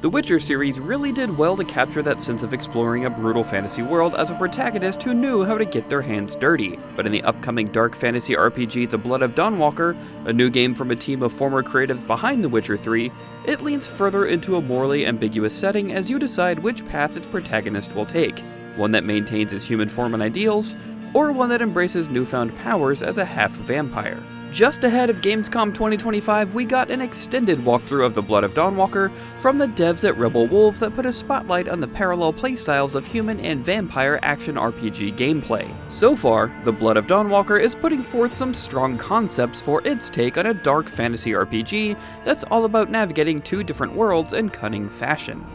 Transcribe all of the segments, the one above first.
The Witcher series really did well to capture that sense of exploring a brutal fantasy world as a protagonist who knew how to get their hands dirty. But in the upcoming dark fantasy RPG The Blood of Dawnwalker, a new game from a team of former creatives behind The Witcher 3, it leans further into a morally ambiguous setting as you decide which path its protagonist will take. One that maintains his human form and ideals, or one that embraces newfound powers as a half-vampire. Just ahead of Gamescom 2025, we got an extended walkthrough of The Blood of Dawnwalker from the devs at Rebel Wolves that put a spotlight on the parallel playstyles of human and vampire action RPG gameplay. So far, The Blood of Dawnwalker is putting forth some strong concepts for its take on a dark fantasy RPG that's all about navigating two different worlds in cunning fashion.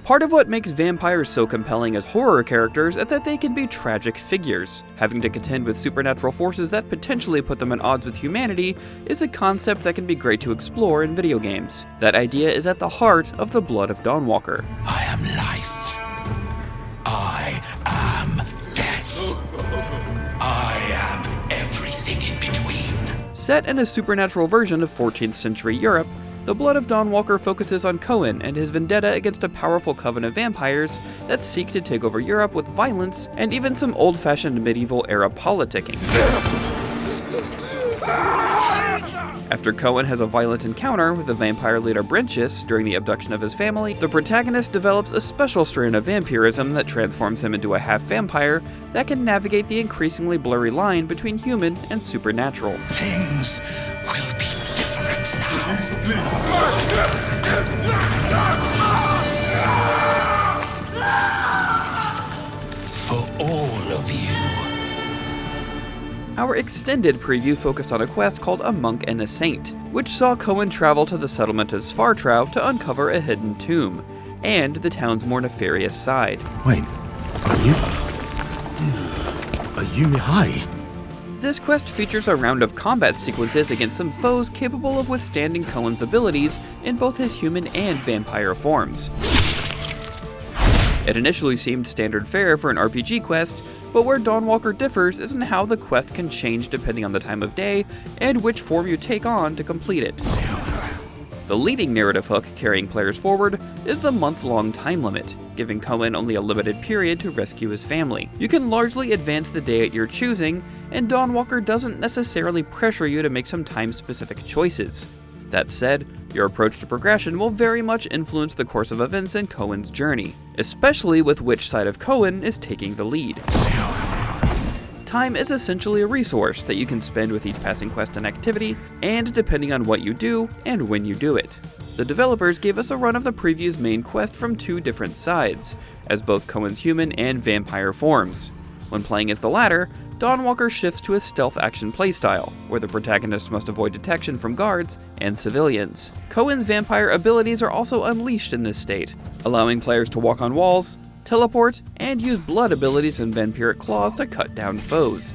Part of what makes vampires so compelling as horror characters is that they can be tragic figures. Having to contend with supernatural forces that potentially put them at odds with humanity is a concept that can be great to explore in video games. That idea is at the heart of The Blood of Dawnwalker. I am life. I am death. I am everything in between. Set in a supernatural version of 14th century Europe, The Blood of Dawnwalker focuses on Cohen and his vendetta against a powerful coven of vampires that seek to take over Europe with violence and even some old-fashioned medieval-era politicking. After Cohen has a violent encounter with the vampire leader Brentius during the abduction of his family, the protagonist develops a special strain of vampirism that transforms him into a half-vampire that can navigate the increasingly blurry line between human and supernatural. Things will be different now. For all of you. Our extended preview focused on a quest called A Monk and a Saint, which saw Cohen travel to the settlement of Svartrau to uncover a hidden tomb, and the town's more nefarious side. Wait, are you Mihai? This quest features a round of combat sequences against some foes capable of withstanding Cohen's abilities in both his human and vampire forms. It initially seemed standard fare for an RPG quest, but where Dawnwalker differs is in how the quest can change depending on the time of day and which form you take on to complete it. The leading narrative hook carrying players forward is the month-long time limit, giving Cohen only a limited period to rescue his family. You can largely advance the day at your choosing, and Dawnwalker doesn't necessarily pressure you to make some time-specific choices. That said, your approach to progression will very much influence the course of events in Cohen's journey, especially with which side of Cohen is taking the lead. Time is essentially a resource that you can spend with each passing quest and activity, and depending on what you do and when you do it. The developers gave us a run of the preview's main quest from two different sides, as both Cohen's human and vampire forms. When playing as the latter, Dawnwalker shifts to a stealth action playstyle, where the protagonist must avoid detection from guards and civilians. Cohen's vampire abilities are also unleashed in this state, allowing players to walk on walls, teleport, and use blood abilities and vampiric claws to cut down foes.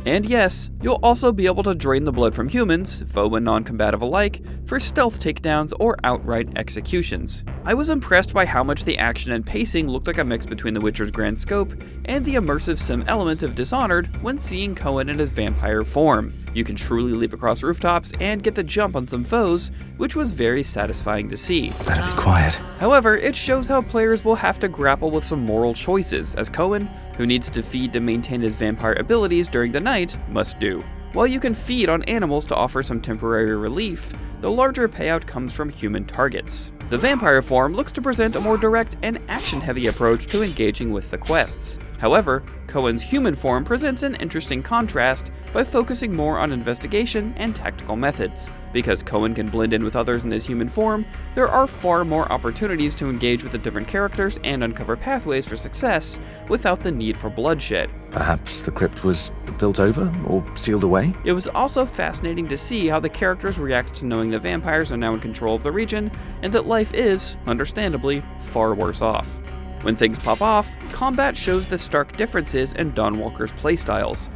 And yes, you'll also be able to drain the blood from humans, foe and non-combative alike, for stealth takedowns or outright executions. I was impressed by how much the action and pacing looked like a mix between The Witcher's grand scope and the immersive sim element of Dishonored when seeing Cohen in his vampire form. You can truly leap across rooftops and get the jump on some foes, which was very satisfying to see. Better be quiet. However, it shows how players will have to grapple with some moral choices, as Cohen, who needs to feed to maintain his vampire abilities during the night, must do. While you can feed on animals to offer some temporary relief, the larger payout comes from human targets. The vampire form looks to present a more direct and action-heavy approach to engaging with the quests. However, Cohen's human form presents an interesting contrast by focusing more on investigation and tactical methods. Because Cohen can blend in with others in his human form, there are far more opportunities to engage with the different characters and uncover pathways for success without the need for bloodshed. Perhaps the crypt was built over or sealed away? It was also fascinating to see how the characters react to knowing the vampires are now in control of the region and that life is, understandably, far worse off. When things pop off, combat shows the stark differences in Dawnwalker's playstyles.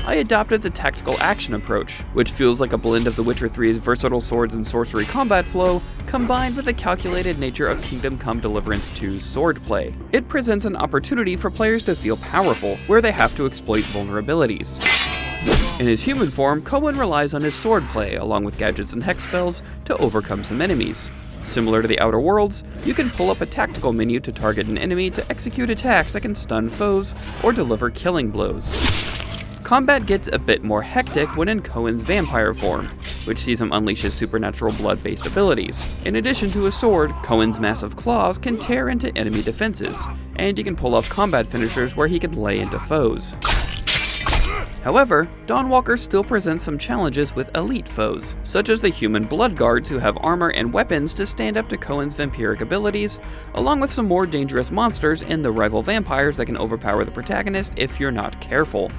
I adopted the tactical action approach, which feels like a blend of The Witcher 3's versatile swords and sorcery combat flow, combined with the calculated nature of Kingdom Come Deliverance 2's swordplay. It presents an opportunity for players to feel powerful, where they have to exploit vulnerabilities. In his human form, Cohen relies on his swordplay, along with gadgets and hex spells, to overcome some enemies. Similar to the Outer Worlds, you can pull up a tactical menu to target an enemy to execute attacks that can stun foes or deliver killing blows. Combat gets a bit more hectic when in Cohen's vampire form, which sees him unleash his supernatural blood-based abilities. In addition to his sword, Cohen's massive claws can tear into enemy defenses, and you can pull off combat finishers where he can lay into foes. However, Dawnwalker still presents some challenges with elite foes, such as the human blood guards who have armor and weapons to stand up to Cohen's vampiric abilities, along with some more dangerous monsters and the rival vampires that can overpower the protagonist if you're not careful.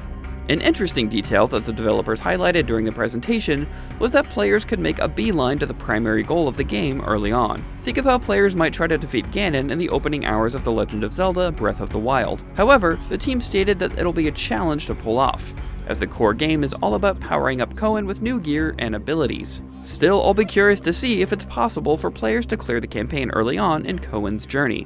An interesting detail that the developers highlighted during the presentation was that players could make a beeline to the primary goal of the game early on. Think of how players might try to defeat Ganon in the opening hours of The Legend of Zelda: Breath of the Wild. However, the team stated that it'll be a challenge to pull off, as the core game is all about powering up Cohen with new gear and abilities. Still, I'll be curious to see if it's possible for players to clear the campaign early on in Cohen's journey.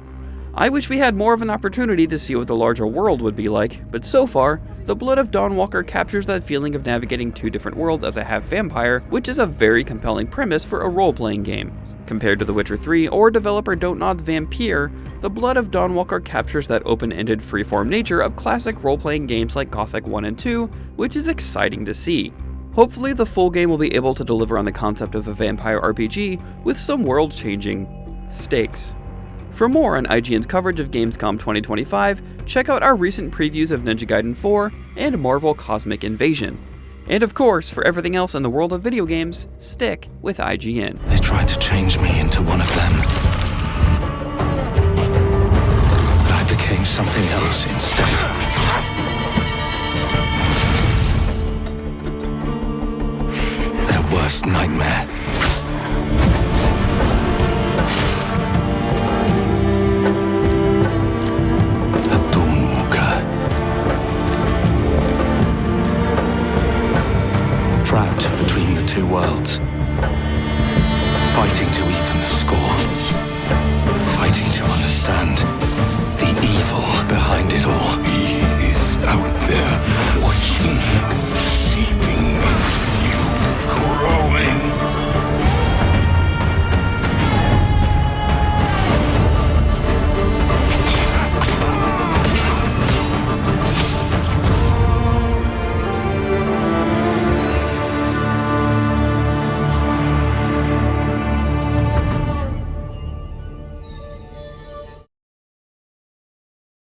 I wish we had more of an opportunity to see what the larger world would be like, but so far, The Blood of Dawnwalker captures that feeling of navigating two different worlds as a half-vampire, which is a very compelling premise for a role-playing game. Compared to The Witcher 3 or developer Dontnod's Vampire, The Blood of Dawnwalker captures that open-ended freeform nature of classic role-playing games like Gothic 1 and 2, which is exciting to see. Hopefully the full game will be able to deliver on the concept of a vampire RPG with some world-changing stakes. For more on IGN's coverage of Gamescom 2025, check out our recent previews of Ninja Gaiden 4 and Marvel Cosmic Invasion. And of course, for everything else in the world of video games, stick with IGN. They tried to change me into one of them. But I became something else instead. Their worst nightmare. Trapped between the two worlds.